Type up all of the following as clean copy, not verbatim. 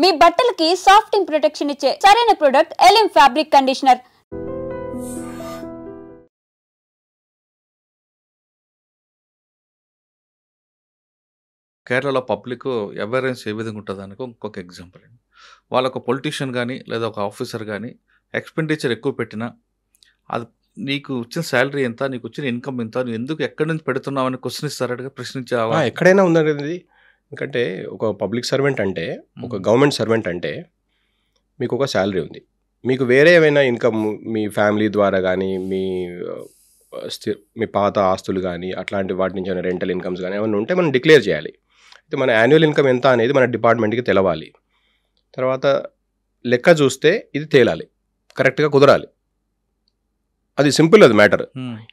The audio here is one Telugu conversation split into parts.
మీ బట్టలకి సాఫ్టింగ్ ప్రొటెక్షన్ ఇచ్చే సరైన ప్రొడక్ట్ ఎలిమ్ ఫ్యాబ్రిక్ కండిషనర్. కేరళలో పబ్లిక్ అవేర్నెస్ ఏ విధంగా ఉంటుంది అనుకో ఇంకొక ఎగ్జాంపుల్ అండి. వాళ్ళొక పొలిటీషియన్ కానీ లేదా ఒక ఆఫీసర్ కానీ ఎక్స్పెండిచర్ ఎక్కువ పెట్టినా అది నీకు వచ్చిన శాలరీ ఎంత, నీకు వచ్చిన ఇన్కమ్ ఎంత, నువ్వు ఎందుకు ఎక్కడి నుంచి పెడుతున్నావు అని క్వశ్చన్ ఇస్తారట, ప్రశ్నించే ఎక్కడైనా ఉందండి. ఎందుకంటే ఒక పబ్లిక్ సర్వెంట్ అంటే, ఒక గవర్నమెంట్ సర్వెంట్ అంటే మీకు ఒక శాలరీ ఉంది, మీకు వేరే ఏమైనా ఇన్కమ్ మీ ఫ్యామిలీ ద్వారా కానీ మీ పాత ఆస్తులు కానీ అట్లాంటి వాటి నుంచి ఏమైనా రెంటల్ ఇన్కమ్స్ కానీ ఏమైనా ఉంటే మనం డిక్లేర్ చేయాలి. అయితే మన యాన్యువల్ ఇన్కమ్ ఎంత అనేది మన డిపార్ట్మెంట్కి తెలవాలి. తర్వాత లెక్క చూస్తే ఇది తేలాలి, కరెక్ట్గా కుదరాలి. అది సింపుల్, అది మ్యాటర్.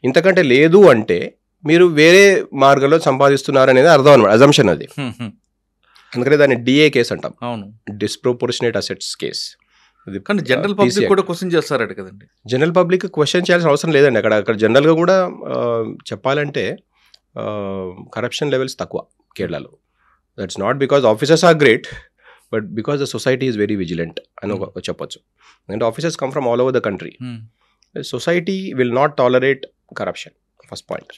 ఇంతకంటే లేదు అంటే మీరు వేరే మార్గంలో సంపాదిస్తున్నారు అనేది అర్థం అనమాట, అజంప్షన్ అది. అందుకనే దాన్ని డిఏ కేసు అంటాం, డిస్ప్రోపోర్షనేట్ అసెట్స్ కేస్. కానీ జనరల్ పబ్లిక్ కూడా క్వశ్చన్ చేస్తారట కదండి. జనరల్ పబ్లిక్ క్వశ్చన్ చేయాల్సిన అవసరం లేదండి. అక్కడ జనరల్గా కూడా చెప్పాలంటే కరప్షన్ లెవెల్స్ తక్కువ కేరళలో. That's not because officers are great, but because the society is very vigilant అని చెప్పొచ్చు. ఎందుకంటే officers come from all over the country. Society will not tolerate corruption, first point.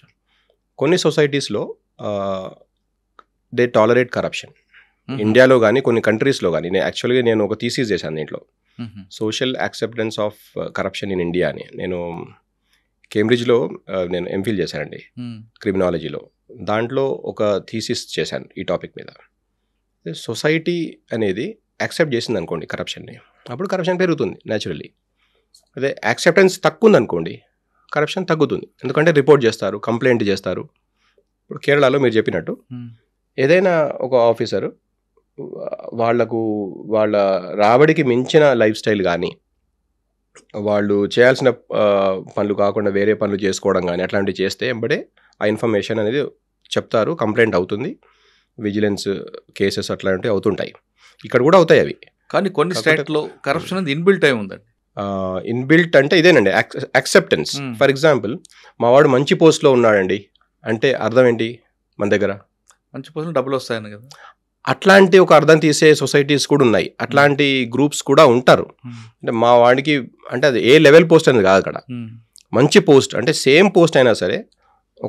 కొన్ని సొసైటీస్లో దే టాలరేట్ కరప్షన్. ఇండియాలో కానీ కొన్ని కంట్రీస్లో కానీ, యాక్చువల్గా నేను ఒక థీసిస్ చేశాను దీంట్లో, social acceptance of corruption in India అని. నేను కేంబ్రిడ్జ్లో నేను ఎంఫిల్ చేశానండి క్రిమినాలజీలో. దాంట్లో ఒక థీసిస్ చేశాను ఈ టాపిక్ మీద. సొసైటీ అనేది యాక్సెప్ట్ చేసింది అనుకోండి కరప్షన్ని, అప్పుడు కరప్షన్ పెరుగుతుంది న్యాచురల్లీ. అదే యాక్సెప్టెన్స్ తక్కువ ఉందనుకోండి, కరప్షన్ తగ్గుతుంది. ఎందుకంటే రిపోర్ట్ చేస్తారు, కంప్లైంట్ చేస్తారు. ఇప్పుడు కేరళలో మీరు చెప్పినట్టు ఏదైనా ఒక ఆఫీసరు వాళ్ళ రాబడికి మించిన లైఫ్ స్టైల్ కానీ, వాళ్ళు చేయాల్సిన పనులు కాకుండా వేరే పనులు చేసుకోవడం కానీ అట్లాంటివి చేస్తే వెంబడే ఆ ఇన్ఫర్మేషన్ అనేది చెప్తారు, కంప్లైంట్ అవుతుంది, విజిలెన్స్ కేసెస్ అట్లాంటివి అవుతుంటాయి. ఇక్కడ కూడా అవుతాయి అవి. కానీ కొన్ని స్టేట్లో కరప్షన్ అనేది ఇన్బిల్ట్ అయి ఉందండి. ఇన్బిల్ట్ అంటే ఇదేనండి, యాక్సెప్టెన్స్. ఫర్ ఎగ్జాంపుల్, మా వాడు మంచి పోస్ట్లో ఉన్నాడండి అంటే అర్థం ఏంటి, మన దగ్గర మంచి పోస్ట్లో డబ్బులు వస్తాయని కదా. అట్లాంటి ఒక అర్థం తీసే సొసైటీస్ కూడా ఉన్నాయి, అట్లాంటి గ్రూప్స్ కూడా ఉంటారు. అంటే మా వాడికి అంటే అది ఏ లెవెల్ పోస్ట్ అనేది కాదు, అక్కడ మంచి పోస్ట్ అంటే సేమ్ పోస్ట్ అయినా సరే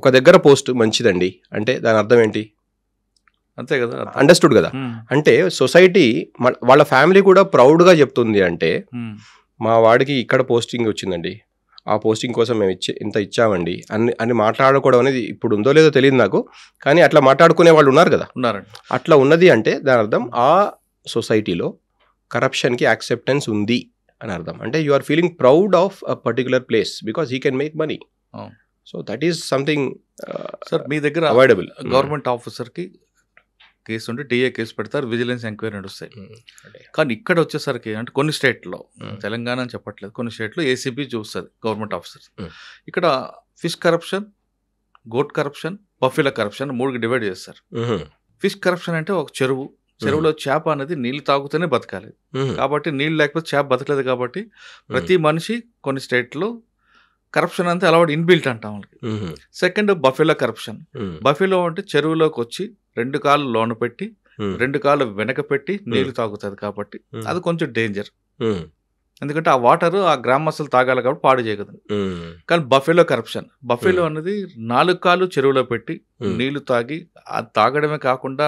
ఒక దగ్గర పోస్ట్ మంచిదండి అంటే దాని అర్థం ఏంటి, అంతే కదా, అండర్స్టూడ్ కదా. అంటే సొసైటీ వాళ్ళ ఫ్యామిలీ కూడా ప్రౌడ్గా చెప్తుంది అంటే మా వాడికి ఇక్కడ పోస్టింగ్ వచ్చిందండి, ఆ పోస్టింగ్ కోసం మేము ఇంత ఇచ్చామండి అని మాట్లాడుకోవడం అనేది ఇప్పుడు ఉందో లేదో తెలియదు నాకు, కానీ అట్లా మాట్లాడుకునే వాళ్ళు ఉన్నారు కదా. అట్లా ఉన్నది అంటే దాని అర్థం ఆ సొసైటీలో కరప్షన్కి యాక్సెప్టెన్స్ ఉంది అని అర్థం. అంటే you are feeling proud of a particular place because he can make money. So that is something. Sir మీ దగ్గర అవాయిడబుల్ గవర్నమెంట్ ఆఫీసర్కి కేసు ఉంటే డిఏ కేసు పెడతారు, విజిలెన్స్ ఎంక్వైరీ నడుస్తాయి. కానీ ఇక్కడ వచ్చేసరికి అంటే కొన్ని స్టేట్లో, తెలంగాణ అని చెప్పట్లేదు, కొన్ని స్టేట్లో ఏసీబీ చూస్తుంది గవర్నమెంట్ ఆఫీసర్స్. ఇక్కడ fish corruption, goat corruption, buffalo corruption 3కి డివైడ్ చేస్తారు. ఫిష్ కరప్షన్ అంటే ఒక చెరువులో చేప అనేది నీళ్ళు తాగుతూనే బతకాలి, కాబట్టి నీళ్ళు లేకపోతే చేప బతకలేదు. కాబట్టి ప్రతి మనిషి కొన్ని స్టేట్లో కరప్షన్ అంతా అలవాటు ఇన్బిల్ట్ అంటాం వాళ్ళకి. Second buffalo corruption. బఫెలో అంటే చెరువులోకి వచ్చి 2 కాళ్ళు లోన పెట్టి 2 కాళ్ళు వెనక పెట్టి నీళ్లు తాగుతుంది, కాబట్టి అది కొంచెం డేంజర్. ఎందుకంటే ఆ వాటర్ ఆ గ్రామస్తులు తాగాలి కాబట్టి పాడు చేయగలదు. కానీ బఫెలో కరప్షన్, బఫెలో అనేది 4 కాళ్ళు చెరువులో పెట్టి నీళ్లు తాగి అది తాగడమే కాకుండా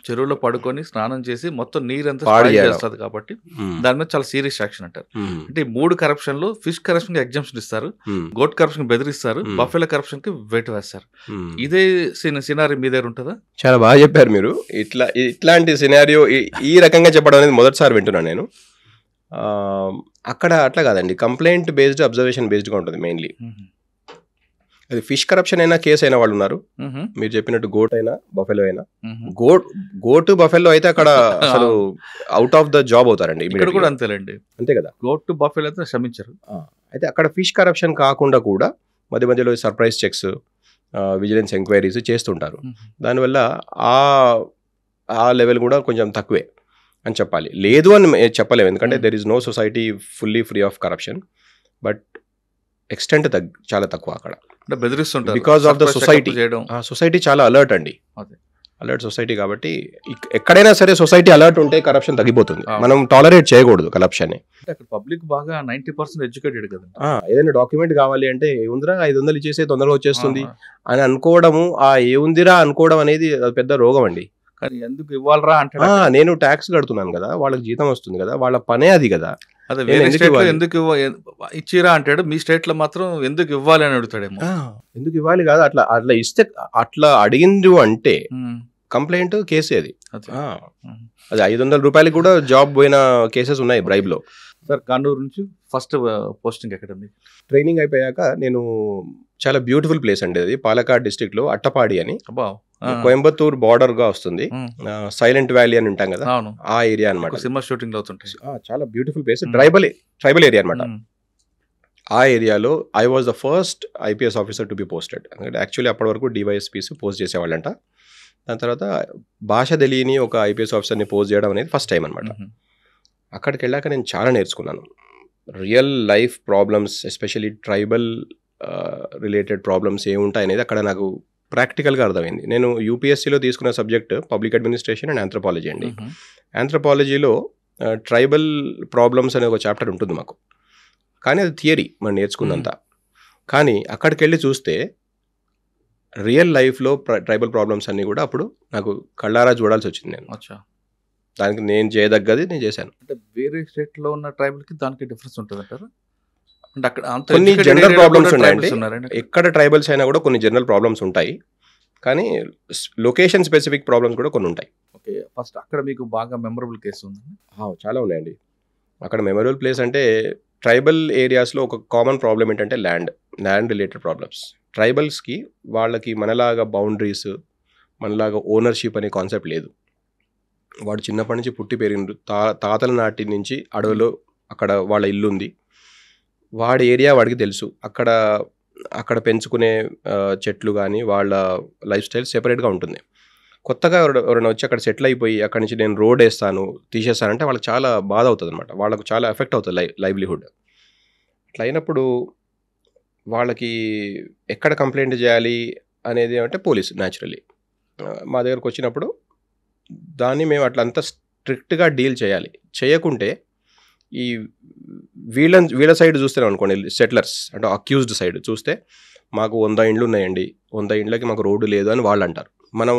చెరువులో పడుకొని స్నానం చేసి మొత్తం నీరంతా స్పాయిల్ చేస్తుంది, కాబట్టి దాని మీద చాలా సీరియస్ యాక్షన్ అంటారు. అంటే ఈ 3 కరప్షన్లు ఫిష్ కరప్షన్ కి ఎగ్జామ్షన్ ఇస్తారు, గోట్ కరప్షన్ బెదిరిస్తారు, బఫెలో కరప్షన్ కి వెయిట్ వేస్తారు. ఇదే సినారియో మీ దగ్గర ఉంటుందా? చాలా బాగా చెప్పారు మీరు. ఇట్లాంటి సినారియో ఈ రకంగా చెప్పడం అనేది మొదటిసారి వింటున్నాను నేను. అక్కడ అట్లా కాదండి, కంప్లైంట్ బేస్డ్, అబ్జర్వేషన్ బేస్డ్గా ఉంటుంది మెయిన్లీ. అది ఫిష్ కరప్షన్ అయినా కేసు అయినా వాళ్ళు ఉన్నారు, మీరు చెప్పినట్టు గోట్ అయినా బఫెలో అయినా. గోట్ బఫెలో అయితే అక్కడ అసలు అవుట్ ఆఫ్ ద జాబ్ అవుతారండి. కూడా అంతేలేండి, అంతే కదా. గోట్ బఫెలో అయితే క్షమించరు. అయితే అక్కడ ఫిష్ కరప్షన్ కాకుండా కూడా మధ్య మధ్యలో సర్ప్రైజ్ చెక్స్, విజిలెన్స్ ఎంక్వైరీస్ చేస్తుంటారు. దానివల్ల ఆ లెవెల్ కూడా కొంచెం తక్కువే అని చెప్పాలి. లేదు అని చెప్పలేము, ఎందుకంటే there is no society fully free of corruption, but extent చాలా తక్కువ అక్కడ. బెదిరిస్తుంటారు because of the society. Society చాలా అలర్ట్ అండి. అలర్ట్ సొసైటీ కాబట్టి ఎక్కడైనా సరే సొసైటీ అలర్ట్ ఉంటే కరప్షన్ తగ్గిపోతుంది. మనం టాలరేట్ చేయకూడదు కరప్షన్. అక్కడ పబ్లిక్ బాగా 90% ఎడ్యుకేటెడ్ కదా. ఏదైనా డాక్యుమెంట్ కావాలి అంటే ఏముందిరా 500 ఇచ్చేస్తే తొందరగా వచ్చేస్తుంది అని అనుకోవడము, ఏముందిరా అనుకోవడం అనేది పెద్ద రోగం అండి. కానీ ఎందుకు ఇవ్వాలరా అంటే నేను ట్యాక్స్ కడుతున్నాను కదా, వాళ్ళకి జీతం వస్తుంది కదా, వాళ్ళ పనే అది కదా. అదే వేరే స్టేట్ లో ఎందుకు ఇచ్చిరా అంటాడు, మీ స్టేట్ లో మాత్రం ఎందుకు ఇవ్వాలి అని అడుగుతాడేమో. ఎందుకు ఇవ్వాలి కాదు, అట్లా అట్లా ఇస్తే అట్లా అడిగింది అంటే కంప్లైంట్ కేసే అది. అది 500 రూపాయలకి కూడా జాబ్ పోయిన కేసెస్ ఉన్నాయి బ్రైబ్ లో. సార్ కర్నూలు నుంచి ఫస్ట్ పోస్టింగ్ ఎక్కడ? ట్రైనింగ్ అయిపోయాక నేను చాలా బ్యూటిఫుల్ ప్లేస్ అండి అది, పాలకాడ్ డిస్ట్రిక్ట్ లో అట్టపాడి అని, కోయంబత్తూర్ బార్డర్ గా వస్తుంది. సైలెంట్ వ్యాలీ అని ఉంటాం కదా, ఆ ఏరియా అనమాట. సినిమా షూటింగ్ లో అవుతుంటాయి. చాలా బ్యూటిఫుల్ ప్లేస్, ట్రైబల్ ఏరియా అనమాట. ఆ ఏరియాలో I was the first IPS officer to be posted. Actually అప్పటి వరకు డివైఎస్పీస్ పోస్ట్ చేసేవాళ్ళంట. దాని తర్వాత భాష తెలియని ఒక ఐపీఎస్ ఆఫీసర్ని పోస్ట్ చేయడం అనేది ఫస్ట్ టైం అనమాట. అక్కడికి వెళ్ళాక నేను చాలా నేర్చుకున్నాను. Real life problems, especially tribal related problems ఏముంటాయి అనేది అక్కడ నాకు ప్రాక్టికల్గా అర్థమైంది. నేను యూపీఎస్సీలో తీసుకున్న subject public administration and anthropology అండి. ఆంథ్రోపాలజీలో ట్రైబల్ ప్రాబ్లమ్స్ అనే ఒక చాప్టర్ ఉంటుంది మాకు, కానీ అది థియరీ మనం నేర్చుకున్నంత. కానీ అక్కడికి వెళ్ళి చూస్తే రియల్ లైఫ్లో ట్రైబల్ ప్రాబ్లమ్స్ అన్నీ కూడా అప్పుడు నాకు కళ్ళారా చూడాల్సి వచ్చింది. నేను దానికి నేను చేయదగ్గది నేను చేశాను. అంటే వేరే స్టేట్ లో ఉన్న ట్రైబల్ కి దానికి డిఫరెన్స్ ఉంటుంది అంటారు. అంటే అక్కడ కొన్ని జనరల్ ప్రాబ్లమ్స్ ఉన్నాయండి. ఎక్కడ ట్రైబల్స్ అయినా కూడా కొన్ని జనరల్ ప్రాబ్లమ్స్ ఉంటాయి, కానీ లొకేషన్ స్పెసిఫిక్ ప్రాబ్లమ్స్ కూడా కొన్ని ఉంటాయి. ఓకే, ఫస్ట్ అక్కడ మీకు బాగా మెమరబుల్ కేసు ఉంది? చాలా ఉన్నాయండి. అక్కడ మెమరబుల్ ప్లేస్ అంటే ట్రైబల్ ఏరియాస్లో ఒక కామన్ ప్రాబ్లం ఏంటంటే ల్యాండ్ రిలేటెడ్ ప్రాబ్లమ్స్. ట్రైబల్స్కి వాళ్ళకి మనలాగా బౌండరీస్, మనలాగా ఓనర్షిప్ అనే కాన్సెప్ట్ లేదు. వాడు చిన్నప్పటి నుంచి పుట్టి పెరిగిన తాతల నాటి నుంచి అడవిలో అక్కడ వాళ్ళ ఇల్లు ఉంది, వాడి ఏరియా వాడికి తెలుసు. అక్కడ పెంచుకునే చెట్లు కానీ వాళ్ళ లైఫ్ స్టైల్ సెపరేట్గా ఉంటుంది. కొత్తగా ఎవరైనా వచ్చి అక్కడ సెటిల్ అయిపోయి అక్కడి నుంచి నేను రోడ్ వేస్తాను తీసేస్తానంటే వాళ్ళకి చాలా బాధ అవుతుంది అనమాట. వాళ్ళకు చాలా ఎఫెక్ట్ అవుతుంది లైవ్లీహుడ్. అట్లా అయినప్పుడు వాళ్ళకి ఎక్కడ కంప్లైంట్ చేయాలి అనేది అంటే పోలీసు న్యాచురల్లీ మా దగ్గరకు వచ్చినప్పుడు దాన్ని మేము అట్లా అంతా స్ట్రిక్ట్గా డీల్ చేయాలి. చేయకుంటే ఈ వీళ్ళ సైడ్ చూస్తున్నాం అనుకోండి, సెటిలర్స్ అంటే అక్యూజ్డ్ సైడ్ చూస్తే మాకు 100 ఇండ్లు ఉన్నాయండి, 100 ఇండ్లకి మాకు రోడ్డు లేదు అని వాళ్ళు అంటారు. మనం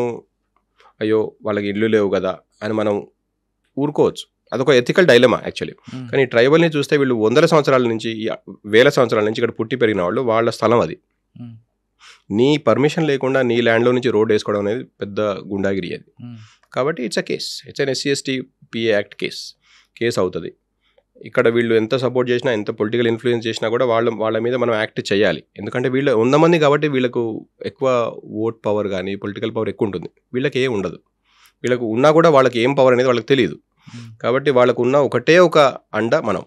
అయ్యో వాళ్ళకి ఇల్లు లేవు కదా అని మనం ఊరుకోవచ్చు. అదొక ఎథికల్ డైలమా యాక్చువల్లీ. కానీ ట్రైబల్ని చూస్తే వీళ్ళు 100 సంవత్సరాల నుంచి 1000 సంవత్సరాల నుంచి ఇక్కడ పుట్టి పెరిగిన వాళ్ళు, వాళ్ళ స్థలం అది. నీ పర్మిషన్ లేకుండా నీ ల్యాండ్లో నుంచి రోడ్ వేసుకోవడం అనేది పెద్ద గుండాగిరి అది. కాబట్టి it's an SC/ST PA act case అవుతుంది. ఇక్కడ వీళ్ళు ఎంత సపోర్ట్ చేసినా, ఎంత పొలిటికల్ ఇన్ఫ్లుయెన్స్ చేసినా కూడా వాళ్ళ మీద మనం యాక్ట్ చేయాలి. ఎందుకంటే వీళ్ళు 100 మంది కాబట్టి వీళ్ళకు ఎక్కువ ఓట్ పవర్ కానీ పొలిటికల్ పవర్ ఎక్కువ ఉంటుంది. వీళ్ళకి ఏం ఉండదు. వీళ్ళకు ఉన్నా కూడా వాళ్ళకి ఏం పవర్ అనేది వాళ్ళకి తెలియదు. కాబట్టి వాళ్ళకు ఉన్న ఒకటే ఒక అండ మనం,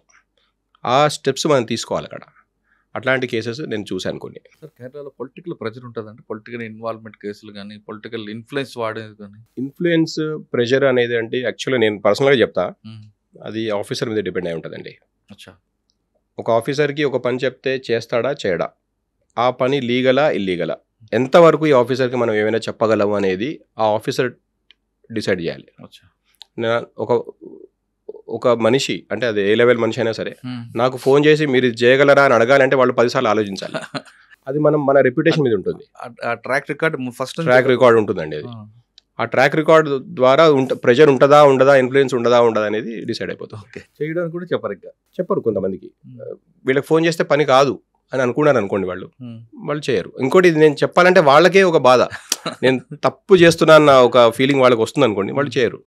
ఆ స్టెప్స్ మనం తీసుకోవాలి అక్కడ. అట్లాంటి కేసెస్ నేను చూశాను కొన్ని. సార్ కేరళలో పొలిటికల్ ప్రెజర్ ఉంటుందంటే, పొలిటికల్ ఇన్వాల్వ్మెంట్ కేసులు కానీ, పొలిటికల్ ఇన్ఫ్లుయెన్స్ వాడేది కానీ? ఇన్ఫ్లుయెన్స్ ప్రెజర్ అనేది అంటే యాక్చువల్గా నేను పర్సనల్గా చెప్తా, అది ఆఫీసర్ మీద డిపెండ్ అయి ఉంటుందండి. ఒక ఆఫీసర్కి ఒక పని చెప్తే చేస్తాడా చేయడా, ఆ పని లీగలా ఇల్లీగలా, ఎంతవరకు ఈ ఆఫీసర్కి మనం ఏమైనా చెప్పగలము అనేది ఆ ఆఫీసర్ డిసైడ్ చేయాలి. ఒక మనిషి అంటే అది ఏ లెవెల్ మనిషి అయినా సరే నాకు ఫోన్ చేసి మీరు చేయగలరా అని అడగాలంటే వాళ్ళు 10 సార్లు ఆలోచించాలి. అది మన రెప్యుటేషన్ మీద ఉంటుంది. ట్రాక్ రికార్డ్ ఉంటుందండి. అది ఆ ట్రాక్ రికార్డ్ ద్వారా ప్రెజర్ ఉంటుందా ఉండదా, ఇన్ఫ్లుయెన్స్ ఉండదా అనేది డిసైడ్ అయిపోతుంది. చేయడానికి కూడా చెప్పరు కొంతమందికి. వీళ్ళకి ఫోన్ చేస్తే పని కాదు అని అనుకున్నారు అనుకోండి, వాళ్ళు చేయరు. ఇంకోటి ఇది నేను చెప్పాలంటే వాళ్ళకే ఒక బాధ, నేను తప్పు చేస్తున్నా అన్న ఒక ఫీలింగ్ వాళ్ళకి వస్తుంది అనుకోండి, వాళ్ళు చేయరు.